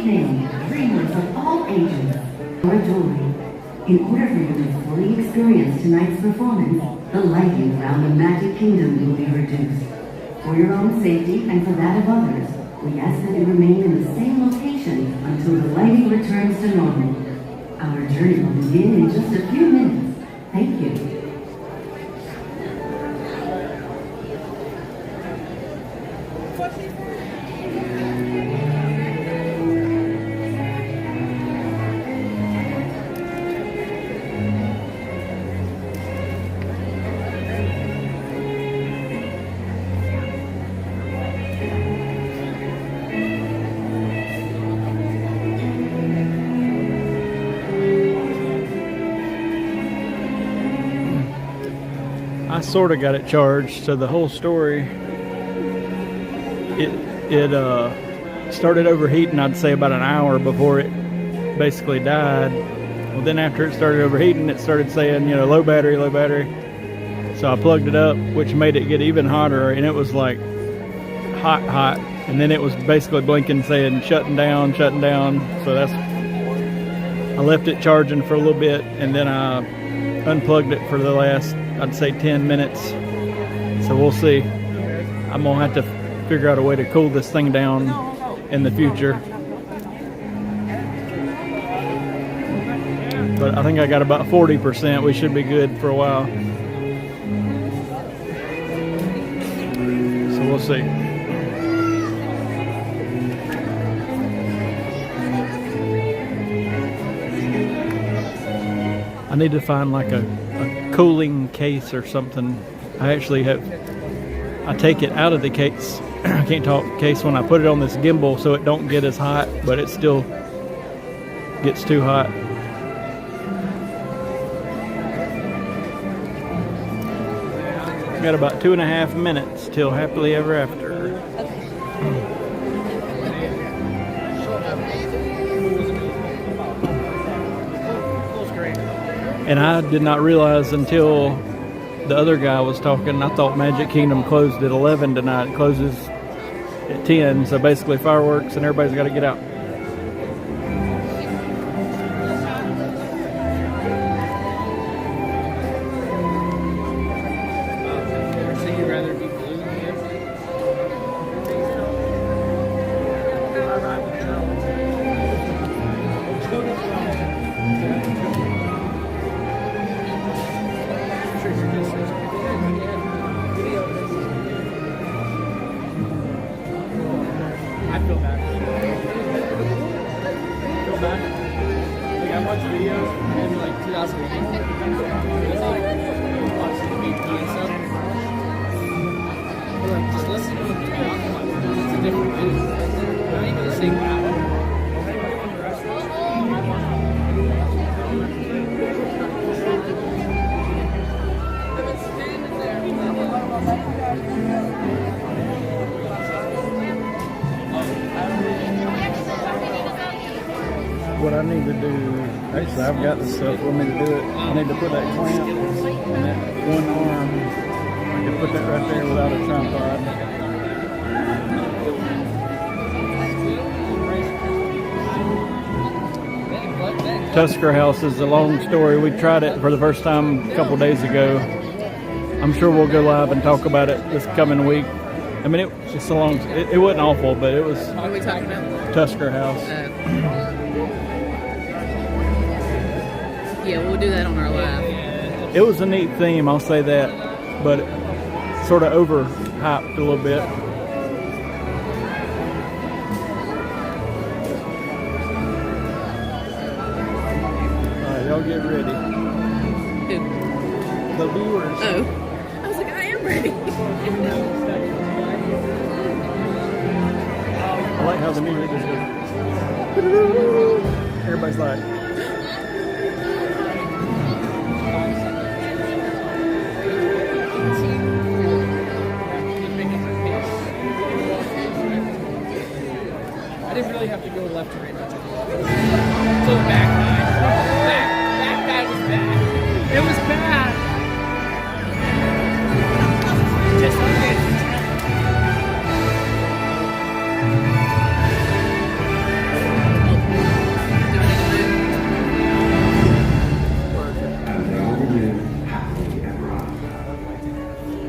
named dreamers of all ages. Jewelry. In order for you to fully experience tonight's performance, the lighting around the Magic Kingdom will be reduced. For your own safety and for that of others, we ask that you remain in the same location until the lighting returns to normal. Our journey will begin in just a few minutes. Thank you. I sort of got it charged, so the whole story, it started overheating, I'd say about an hour before it basically died. Well, then after it started overheating, it started saying, you know, low battery, low battery. So I plugged it up, which made it get even hotter, and it was like hot. And then it was basically blinking saying shutting down. So I left it charging for a little bit, and then I unplugged it for the last, I'd say 10 minutes. So we'll see. I'm gonna have to figure out a way to cool this thing down in the future. But I think I got about 40%. We should be good for a while. So we'll see. I need to find like a cooling case or something. I take it out of the case. I can't talk case when I put it on this gimbal so it don't get as hot, but it still gets too hot. Got about 2.5 minutes till happily ever after. And I did not realize until the other guy was talking, I thought Magic Kingdom closed at 11 tonight. It closes at 10, so basically fireworks and everybody's got to get out. What I need to do, actually I've got the stuff for me to do it. I need to put that clamp and that one arm. I can put that right there without a tripod. Tusker House is a long story. We tried it for the first time a couple days ago. I'm sure we'll go live and talk about it this coming week. I mean, it wasn't awful, but it was. What are we talking about? Tusker House. Yeah, we'll do that on our live. It was a neat theme, I'll say that, but sort of overhyped a little bit. All right, y'all get ready. Who? The viewers. Oh. I was like, I am ready. I like how the music is good. Everybody's like, I didn't really have to go left to right much. So the back was bad. It was bad. Just okay.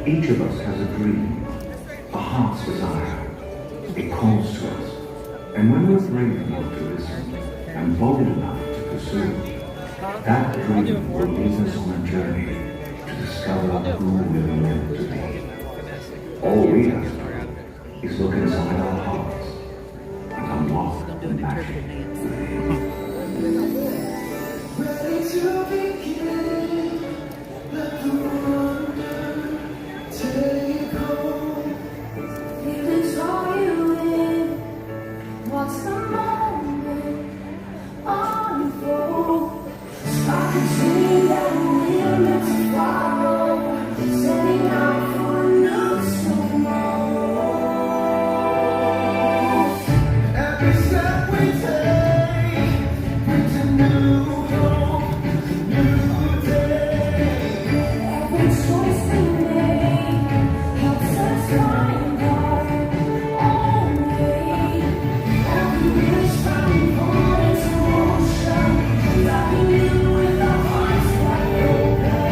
Each of us has a dream, a heart's desire. It calls to us. And when we're brave enough to listen and bold enough to pursue, that dream will lead us on a journey to discover who we're meant to be. All we have to do is look inside our hearts and unlock the magic within. Ready to begin, let the wonder take hold. If it's all you in, what's the moment unfold? I can see that we're meant to follow, setting out for a new tomorrow. Every step we take brings a new hope, new day. Every choice we make helps us find our own way. Every wish finding more into motion, diving in with our hearts wide open.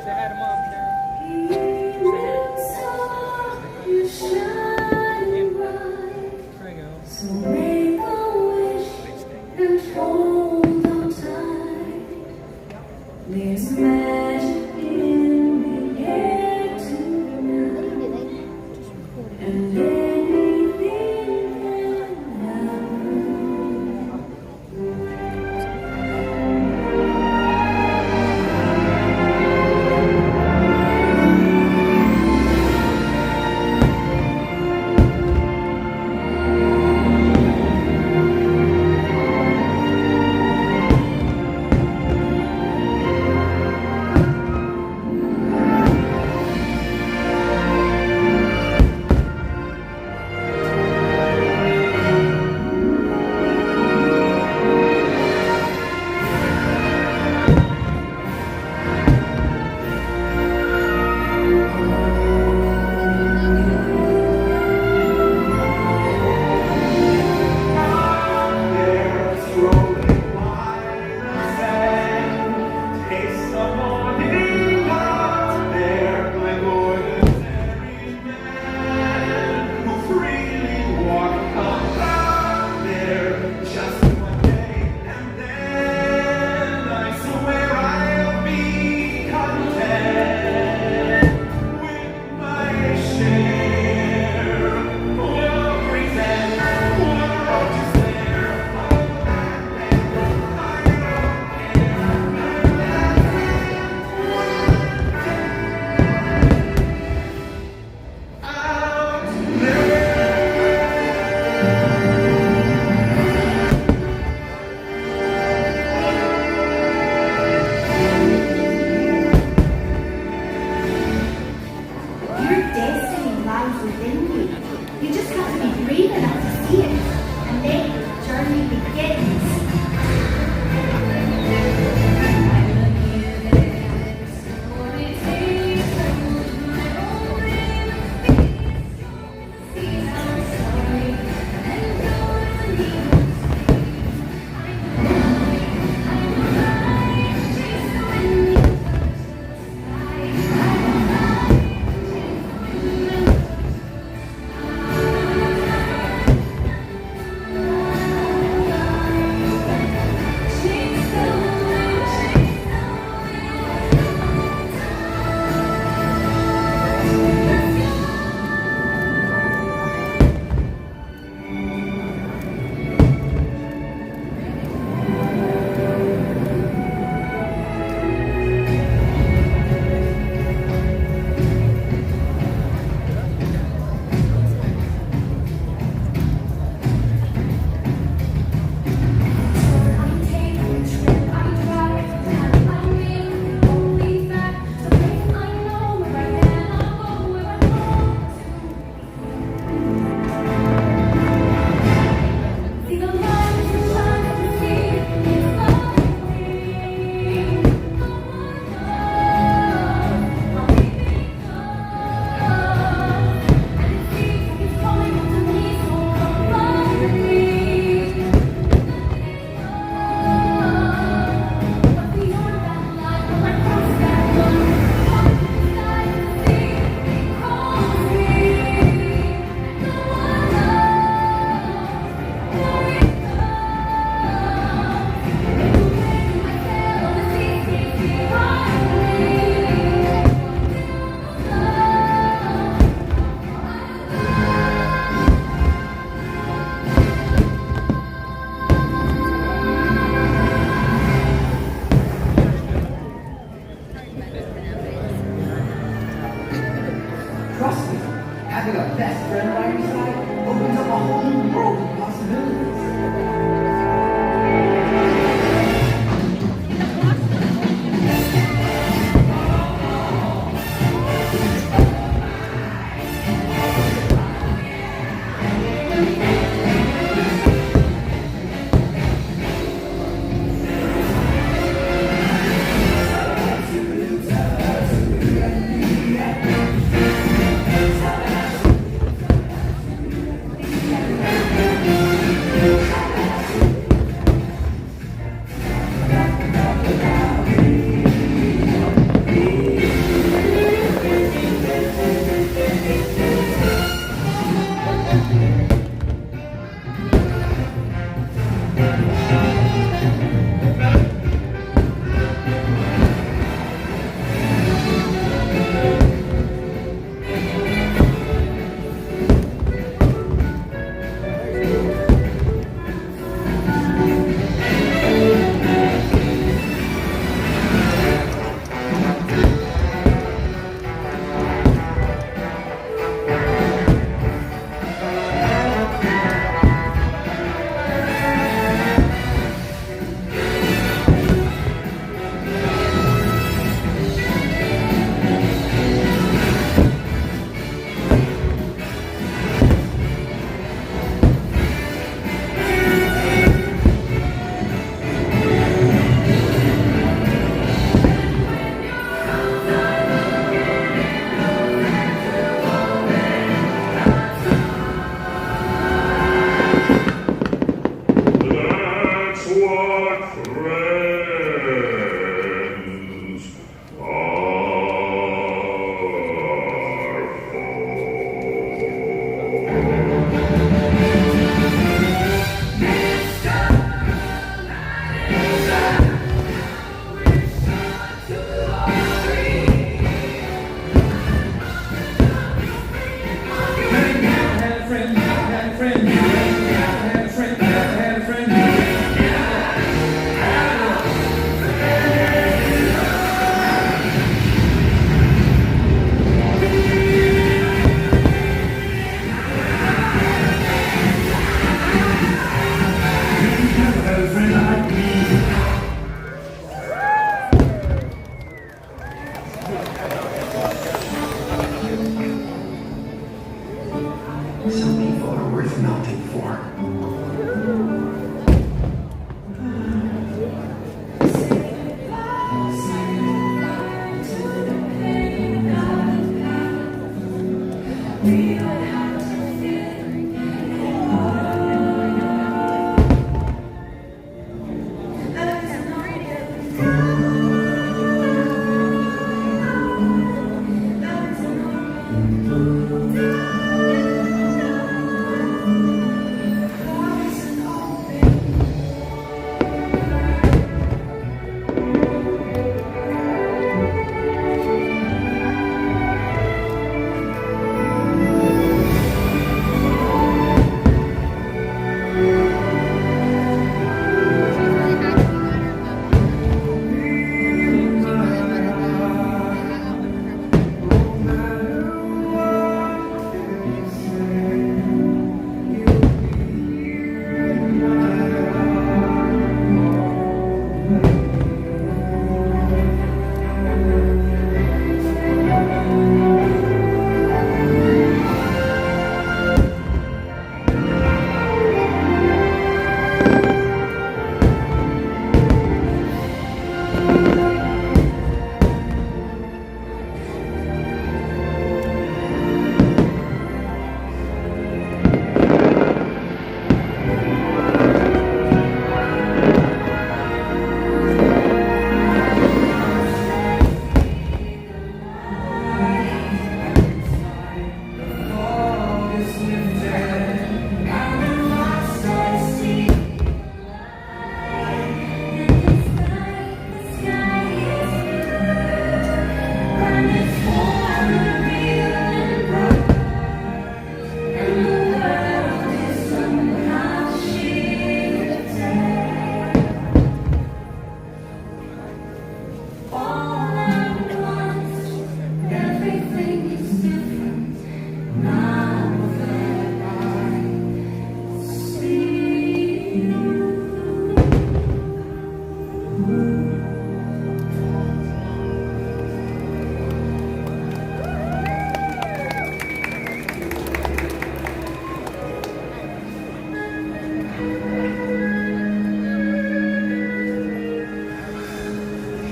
Say hi to Mom, Karen. There you go. So make a wish and hold on tight. There's magic in the air tonight, and anything can happen.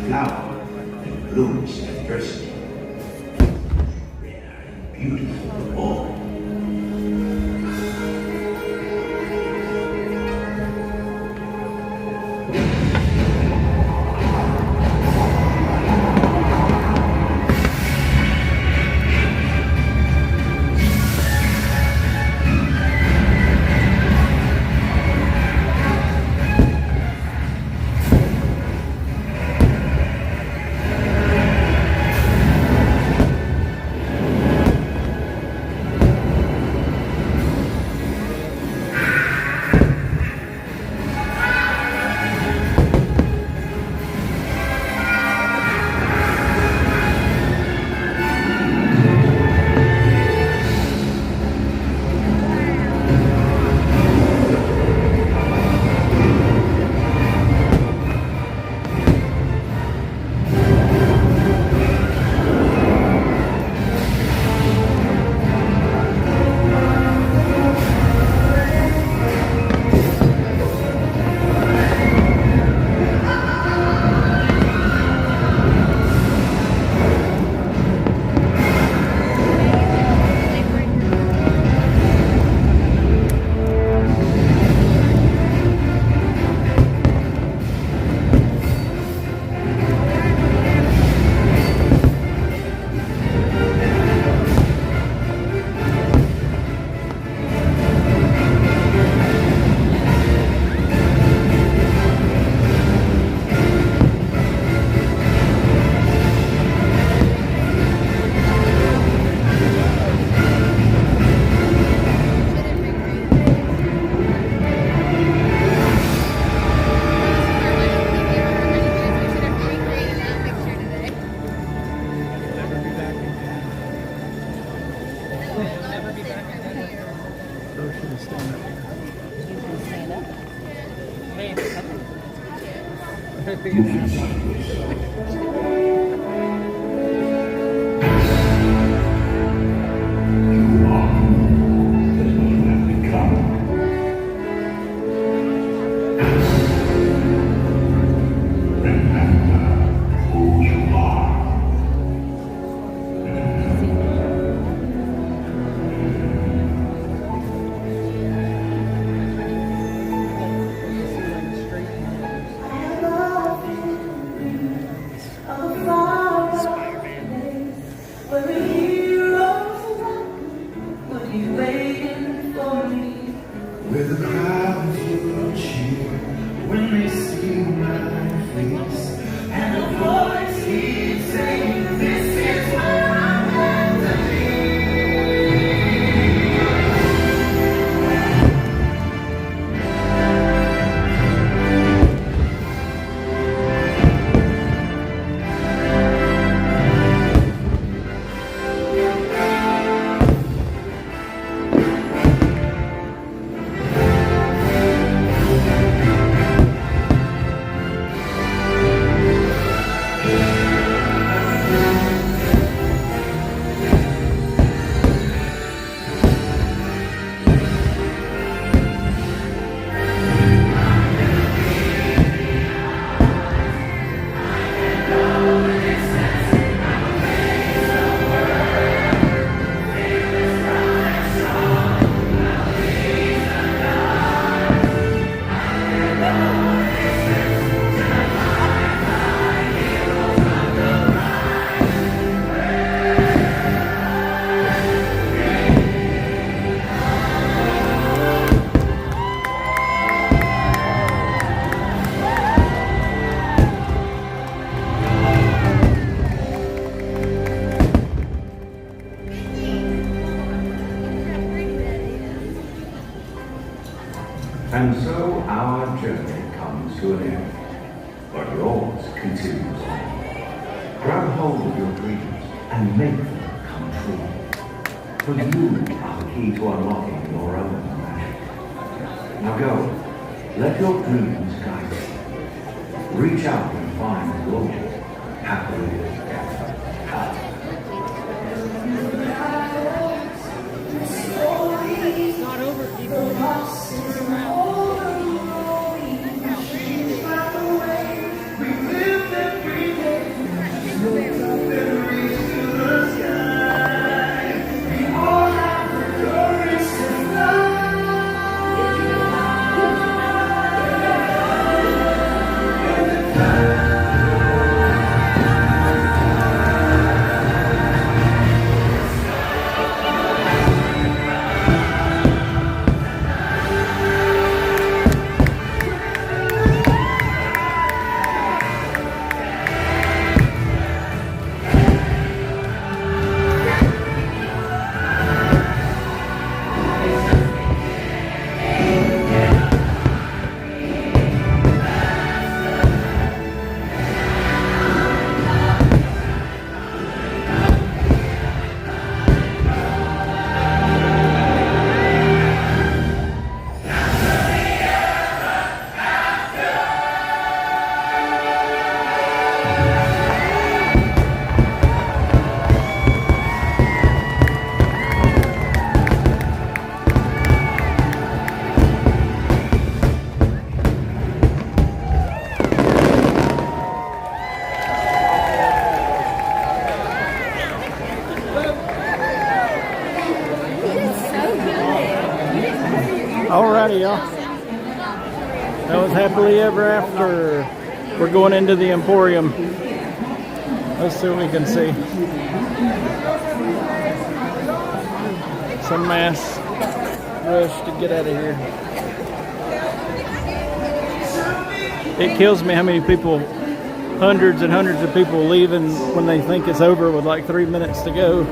Flower that blooms adversity. Rare and beautiful of all. Moving sideways. You are more than what you have become. Remember who you are. Where the crowds will cheer when they see my face, and the voice keeps saying, "This is where I'm meant to be." And so our journey comes to an end, but yours continues on. Grab hold of your dreams and make them come true. For you are the key to unlocking your own magic. Now go, let your dreams guide you. reach out and find the glory happily together. It's not over, people. Alrighty, y'all. That was happily ever after. We're going into the Emporium. Let's see what we can see. Some mass rush to get out of here. It kills me how many people, hundreds and hundreds of people leaving when they think it's over with like 3 minutes to go.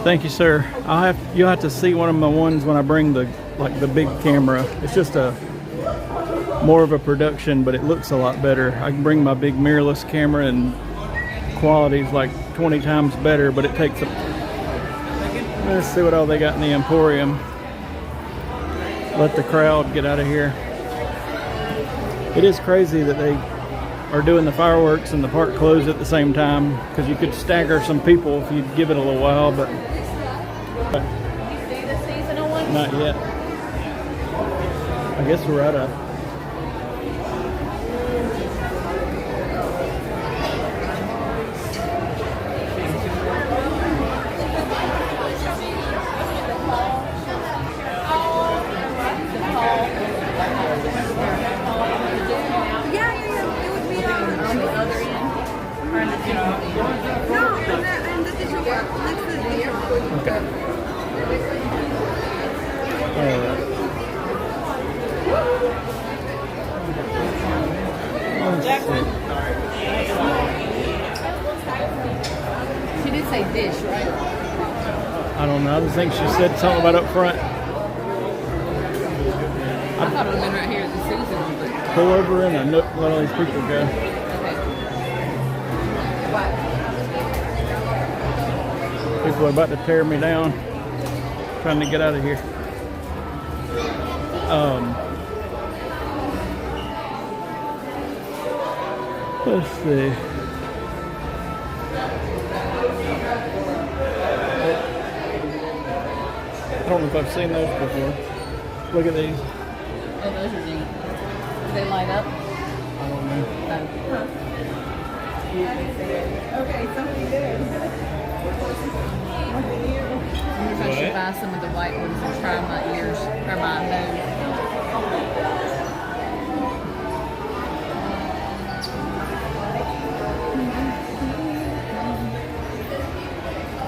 Thank you, sir. You'll have to see one of my ones when I bring the big camera. It's just a more of a production, but it looks a lot better. I can bring my big mirrorless camera and quality's like 20 times better, but it takes a... Let's see what all they got in the Emporium. Let the crowd get out of here. It is crazy that they are doing the fireworks and the park closed at the same time, because you could stagger some people if you give it a little while, but not yet. I guess we're out of... Okay. Alright. She did say dish, right? I don't know. I just think she said something about up front. I thought it would have been right here at the Susan, but Pull over in a nook, let all these people go. People are about to tear me down, trying to get out of here. Let's see. I don't know if I've seen those before. Look at these. oh, those are neat. Do they light up? I don't know. Okay, somebody did. I wonder if I should buy some of the white ones and try my ears or my nose.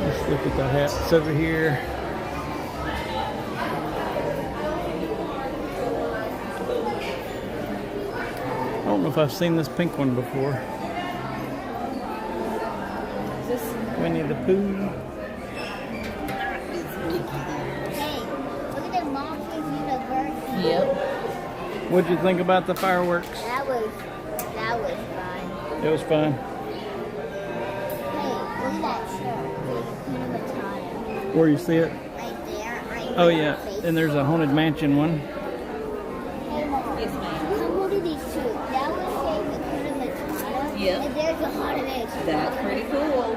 Let's look at the hats over here. I don't know if I've seen this pink one before. Is this Winnie the Pooh. Hey, look at the Monsters University. Yep. What'd you think about the fireworks? That was fun. It was fun. Hey, look at that shirt. Hakuna Matata. Where you see it? Right there, right there. Oh yeah, and there's a Haunted Mansion one. Hey, Mom. Yes, ma'am. What are these two? That one says Hakuna Matata. Yeah. And there's a Haunted Mansion. That's pretty cool.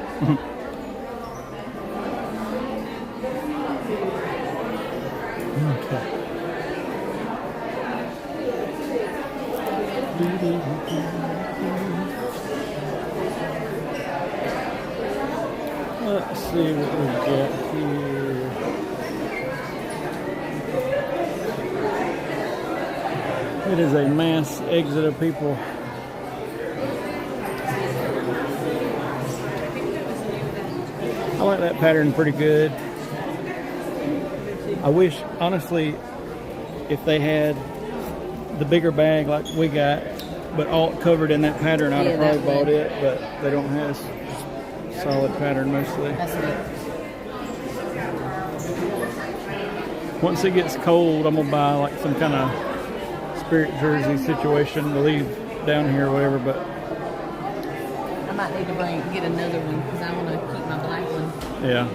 Okay. Let's see what we got here. It is a mass exit of people. I like that pattern pretty good. I wish, honestly, if they had the bigger bag like we got, but all covered in that pattern, I'd have probably bought it, but they don't have solid pattern mostly. That's neat. Once it gets cold, I'm gonna buy like some kind of spirit jersey situation to leave down here or whatever, but I might need to get another one because I want to keep my black one. yeah.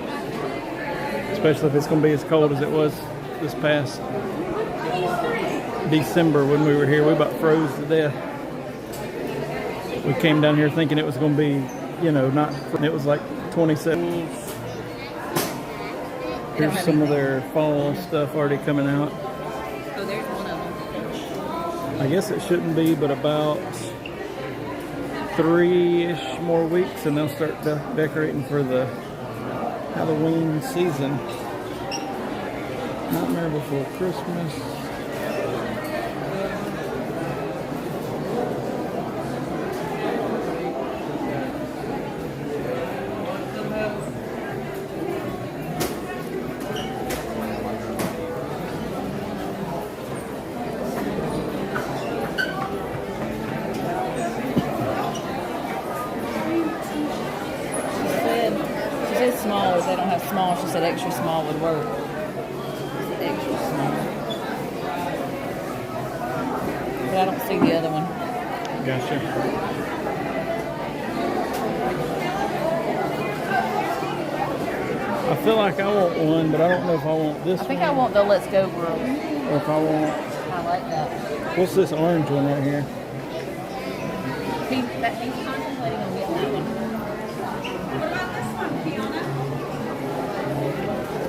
Especially if it's gonna be as cold as it was this past December when we were here. We about froze to death. We came down here thinking it was gonna be, you know, not, it was like 27. Here's some of their fall stuff already coming out. Oh, there's one of them. I guess it shouldn't be, but about 3-ish more weeks and they'll start decorating for the Halloween season. Nightmare Before Christmas. She said small. If they don't have small, she said extra small would work. Extra small. But I don't see the other one. Gotcha. I feel like I want one, but I don't know if I want this I think one. I want the Let's Go girl. Or if I want, I like that. what's this orange one right here? He's contemplating on getting that one.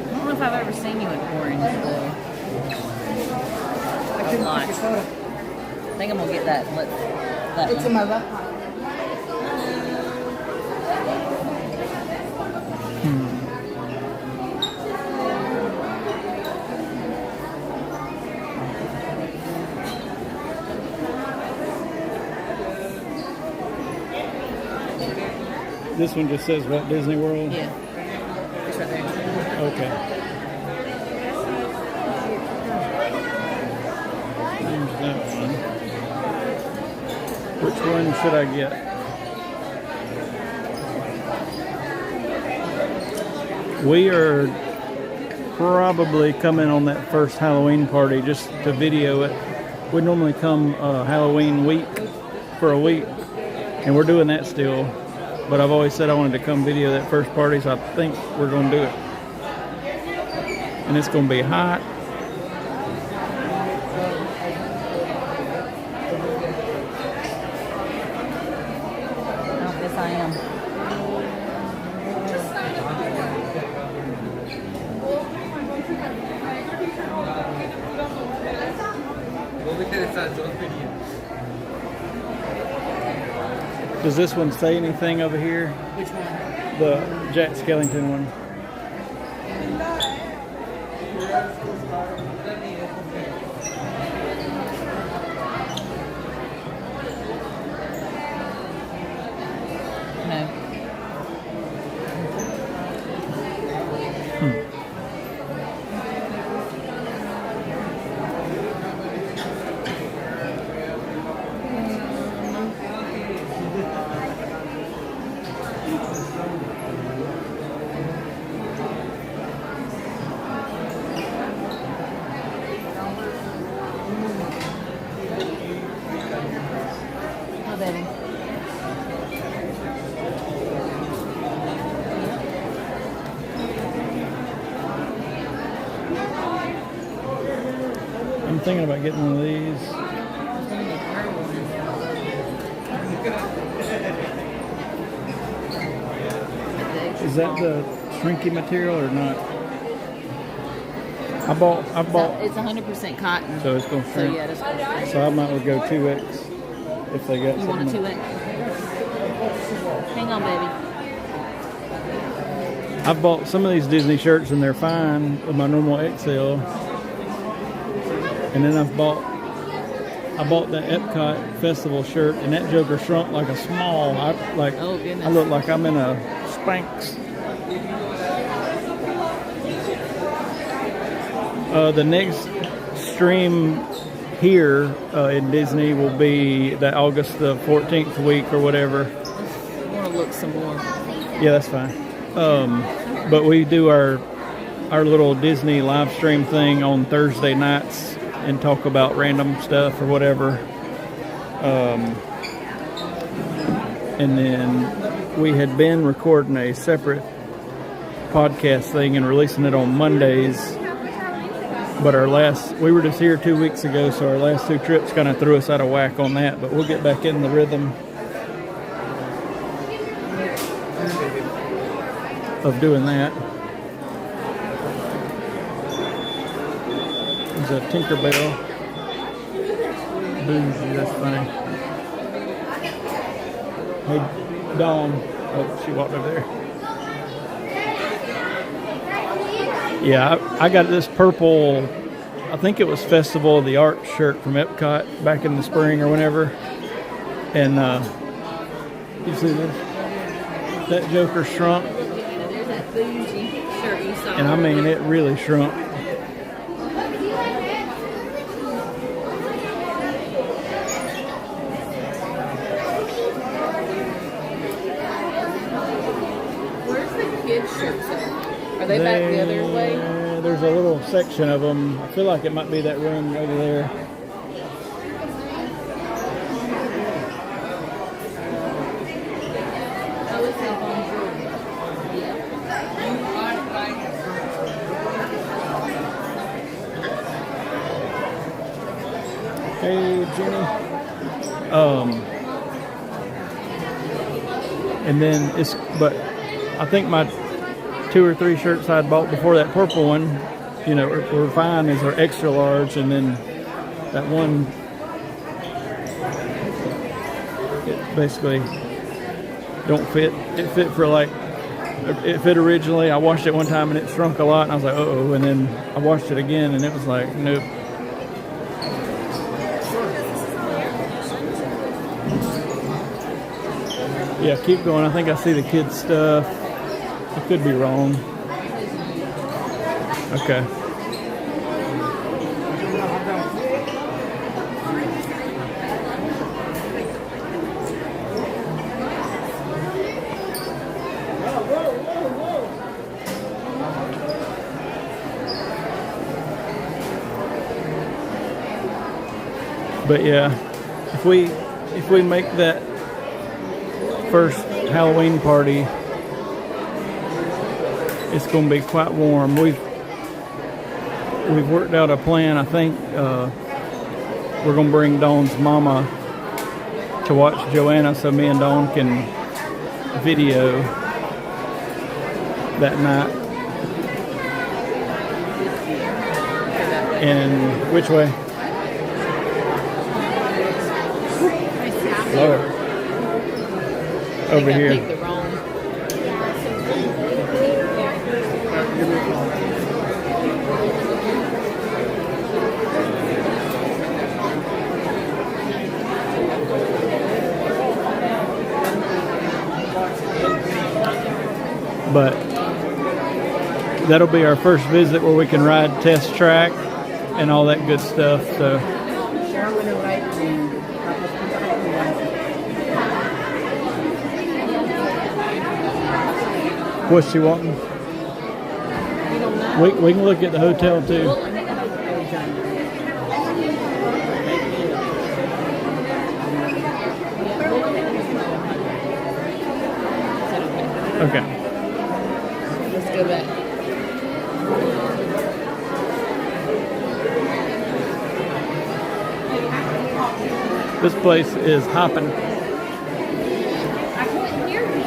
I don't know if I've ever seen you in orange though. A lot. I think I'm gonna get that. That It's in my left pocket. This one just says Walt Disney World? Yeah. It's right there. Okay. There's that one. Which one should I get? We are probably coming on that first Halloween party just to video it. We normally come Halloween week for a week, and we're doing that still. But I've always said I wanted to come video that first party, so I think we're going to do it. And it's going to be hot. Yes, I am. Does this one say anything over here? Which one? The Jack Skellington one. No. thinking about getting one of these. Is that the shrinky material or not? I bought. It's 100% cotton. So it's gonna So shrink. yeah, that's good. So I might well go 2X if they got You want a something. 2X? Hang on, baby. I've bought some of these Disney shirts and they're fine with my normal XL. And then I bought the Epcot Festival shirt, and that joker shrunk like a small. Oh, goodness. I look like I'm in a Spanx. The next stream here in Disney will be the August the 14th week or whatever. I want to look some more. Yeah, that's fine. But we do our little Disney live stream thing on Thursday nights and talk about random stuff or whatever. And then we had been recording a separate podcast thing and releasing it on Mondays. But we were just here 2 weeks ago, so our last 2 trips kind of threw us out of whack on that. But we'll get back in the rhythm of doing that. There's a Tinkerbell. Bougie, that's funny. Hey, Dawn. Oh, she walked over there. Yeah, I got this purple, I think it was Festival of the Arts shirt from Epcot back in the spring or whenever. And you see this? That joker shrunk. There's that bougie shirt you saw. And I mean, it really shrunk. Where's the kids' shirts at? Are they back the other way? There's a little section of them. I feel like it might be that room over there. Oh, it's up on Jordan. Yeah. Hey, Jenny. And then but I think my 2 or 3 shirts I had bought before that purple one, you know, were fine as are extra large, and then that one, it basically don't fit. It fit for it fit originally. I washed it one time and it shrunk a lot, and I was like, uh-oh, and then I washed it again and it was like, nope. Yeah, keep going. I think I see the kids' stuff. I could be wrong. Okay. But yeah, if we make that first Halloween party, it's going to be quite warm. We've worked out a plan. I think we're going to bring Dawn's mama to watch Joanna, so me and Dawn can video that night. And which way? Lord. Over here. I picked the wrong. But that'll be our first visit where we can ride test track and all that good stuff. So what's she wanting? We can look at the hotel too. Okay. Let's go back. This place is hopping. I couldn't hear you.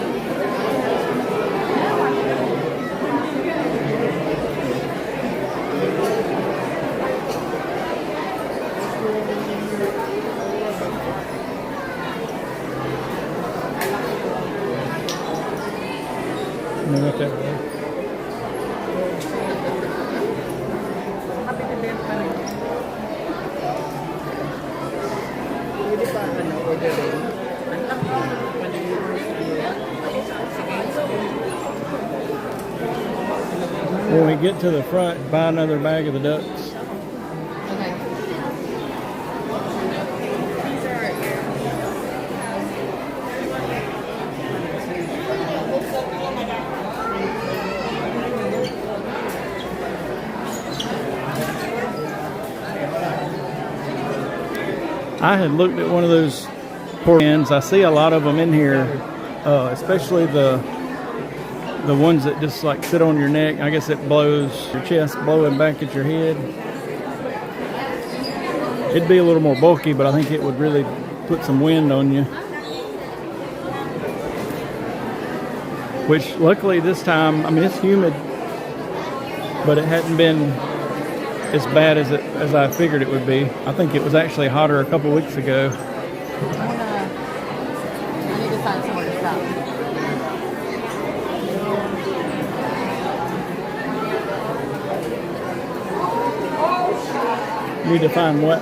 No, not that way. When we get to the front, buy another bag of the ducks. Okay. I had looked at one of those pork cans. I see a lot of them in here, especially the ones that just like sit on your neck. I guess it blows your chest, blowing back at your head. It'd be a little more bulky, but I think it would really put some wind on you. Which luckily this time, I mean, it's humid, but it hadn't been as bad as I figured it would be. I think it was actually hotter a couple weeks ago. I need to find somewhere to stop. Need to find what?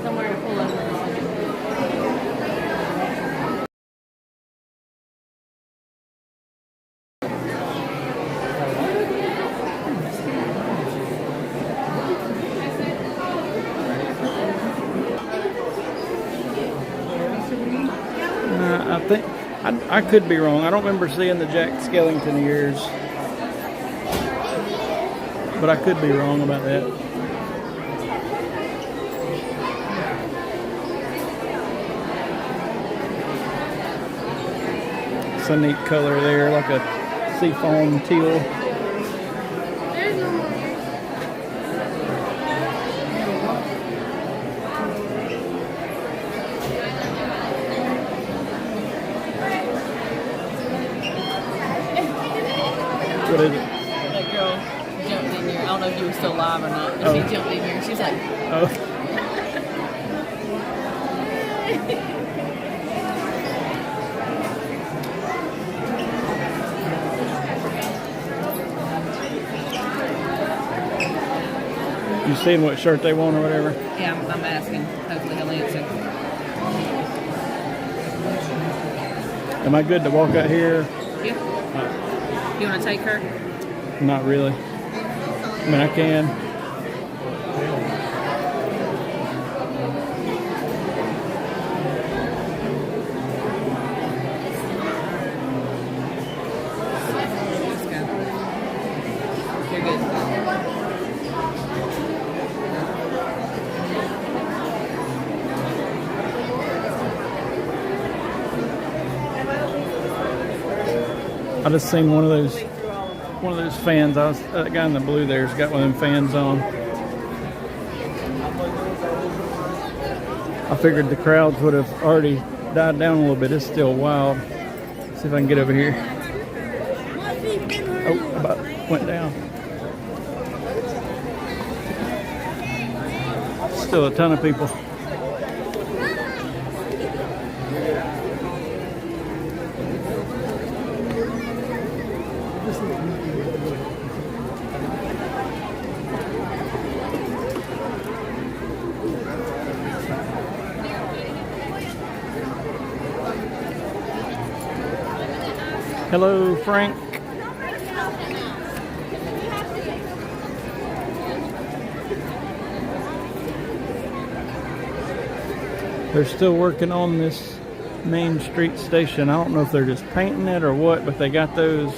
Somewhere to pull over. I think I could be wrong. I don't remember seeing the Jack Skellington ears, but I could be wrong about that. It's a neat color there, like a seafoam teal. What is it? That girl jumped in here. I don't know if you were still alive or not, but Oh. she jumped in here. She's like, Oh. You seen what shirt they want or whatever? yeah, I'm asking. Hopefully he'll answer. Am I good to walk out here? Yeah. You want to take her? Not really. I mean, I can. Let's go. You're good. I just seen one of those fans. That guy in the blue there's got one of them fans on. I figured the crowds would have already died down a little bit. It's still wild. See if I can get over here. Oh, about went down. Still a ton of people. Hello, Frank. They're still working on this Main Street station. I don't know if they're just painting it or what, but they got those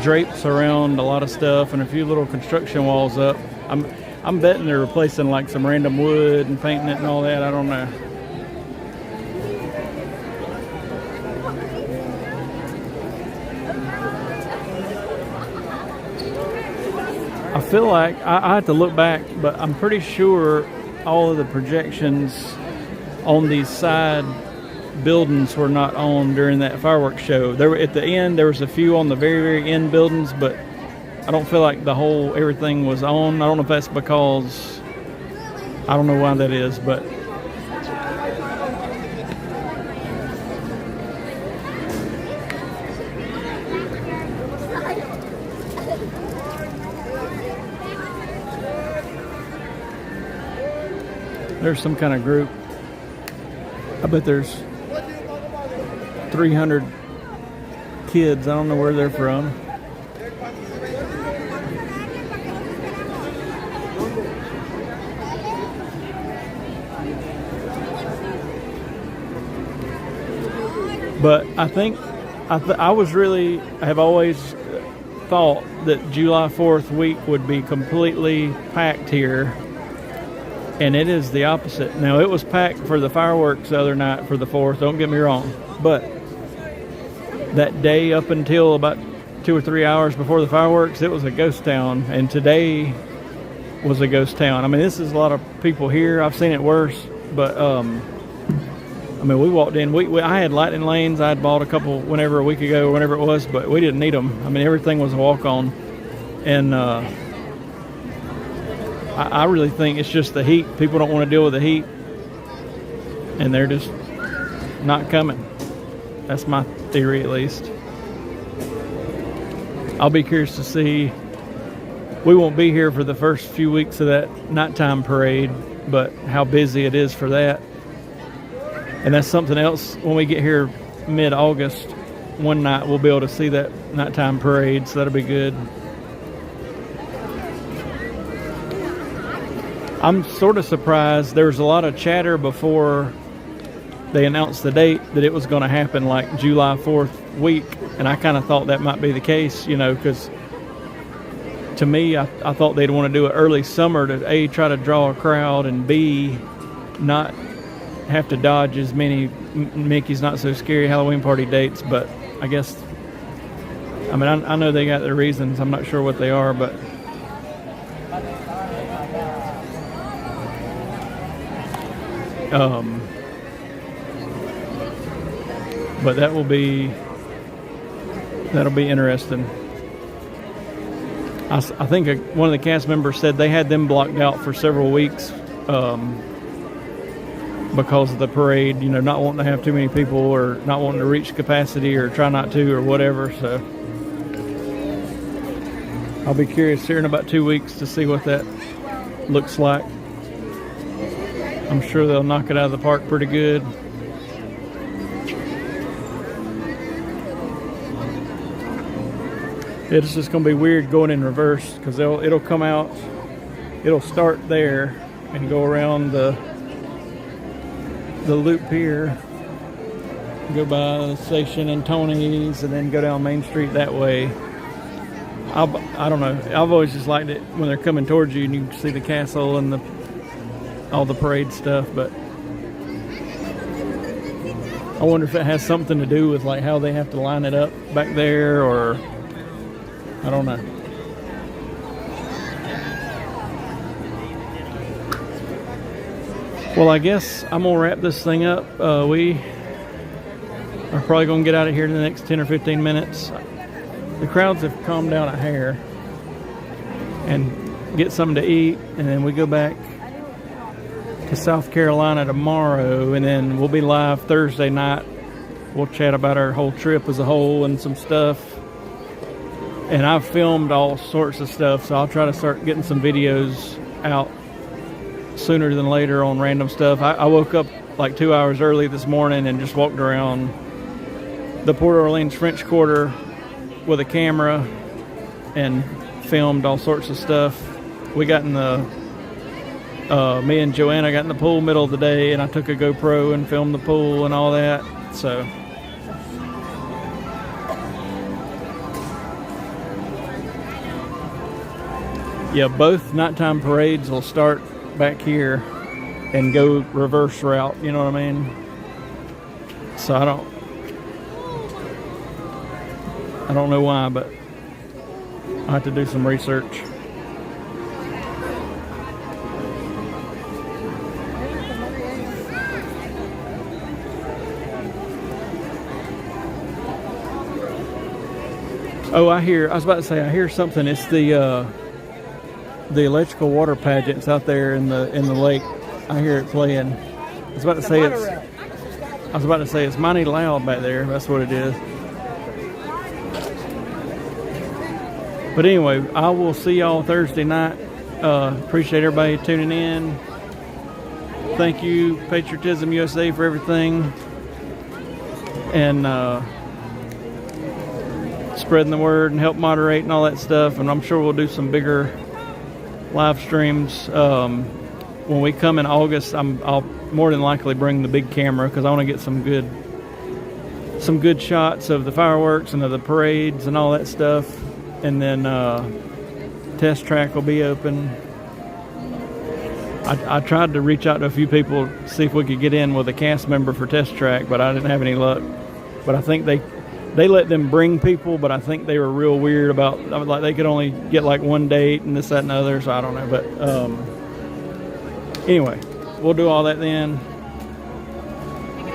drapes around a lot of stuff and a few little construction walls up. I'm betting they're replacing like some random wood and painting it and all that. I don't know. I feel like I have to look back, but I'm pretty sure all of the projections on these side buildings were not on during that fireworks show. There were, at the end, there was a few on the very, very end buildings, but I don't feel like the whole everything was on. I don't know if that's because, I don't know why that is, but there's some kind of group. I bet there's 300 kids. I don't know where they're from. But I think I have always thought that July 4th week would be completely packed here, and it is the opposite. Now, it was packed for the fireworks the other night for the 4th, don't get me wrong, but that day up until about 2 or 3 hours before the fireworks, it was a ghost town, and today was a ghost town. I mean, this is a lot of people here. I've seen it worse, but I mean, we walked in. I had lightning lanes. I had bought a couple a week ago, or whenever it was, but we didn't need them. I mean, everything was a walk-on. And I really think it's just the heat. People don't want to deal with the heat, and they're just not coming. That's my theory, at least. I'll be curious to see. We won't be here for the first few weeks of that nighttime parade, but how busy it is for that. And that's something else. When we get here mid-August, one night we'll be able to see that nighttime parade, so that'll be good. I'm sort of surprised. There was a lot of chatter before they announced the date that it was going to happen like July 4th week, and I kind of thought that might be the case, you know, because to me, I thought they'd want to do it early summer to A, try to draw a crowd, and B, not have to dodge as many Mickey's Not So Scary Halloween party dates. But I guess, I mean, I know they got their reasons. I'm not sure what they are, but that'll be interesting. I think one of the cast members said they had them blocked out for several weeks because of the parade, you know, not wanting to have too many people or not wanting to reach capacity or try not to or whatever. So I'll be curious here in about 2 weeks to see what that looks like. I'm sure they'll knock it out of the park pretty good. It's just going to be weird going in reverse because it'll come out, it'll start there and go around the loop here, go by the station and Tony's, and then go down Main Street that way. I don't know. I've always just liked it when they're coming towards you and you can see the castle and all the parade stuff, but I wonder if it has something to do with like how they have to line it up back there, or I don't know. Well, I guess I'm going to wrap this thing up. We are probably going to get out of here in the next 10 or 15 minutes. The crowds have calmed down a hair, and get something to eat, and then we go back to South Carolina tomorrow, and then we'll be live Thursday night. We'll chat about our whole trip as a whole and some stuff. And I've filmed all sorts of stuff, so I'll try to start getting some videos out sooner than later on random stuff. I woke up like 2 hours early this morning and just walked around the Port Orleans French Quarter with a camera and filmed all sorts of stuff. We got in me and Joanna got in the pool middle of the day, and I took a GoPro and filmed the pool and all that. So yeah, both nighttime parades will start back here and go reverse route, you know what I mean? So I don't know why, but I have to do some research. Oh, I was about to say, I hear something. It's the electrical water pageants out there in the lake. I hear it playing. I was about to say it's mighty loud back there. That's what it is. But anyway, I will see y'all Thursday night. Appreciate everybody tuning in. Thank you, Patriotism USA, for everything. And spreading the word and help moderate and all that stuff. And I'm sure we'll do some bigger live streams. When we come in August, I'll more than likely bring the big camera because I want to get some good shots of the fireworks and of the parades and all that stuff. And then test track will be open. I tried to reach out to a few people to see if we could get in with a cast member for test track, but I didn't have any luck. But I think they let them bring people, but I think they were real weird about, like, they could only get like one date and this, that, and the other, so I don't know. But anyway, we'll do all that then,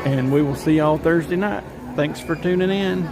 and we will see y'all Thursday night. Thanks for tuning in.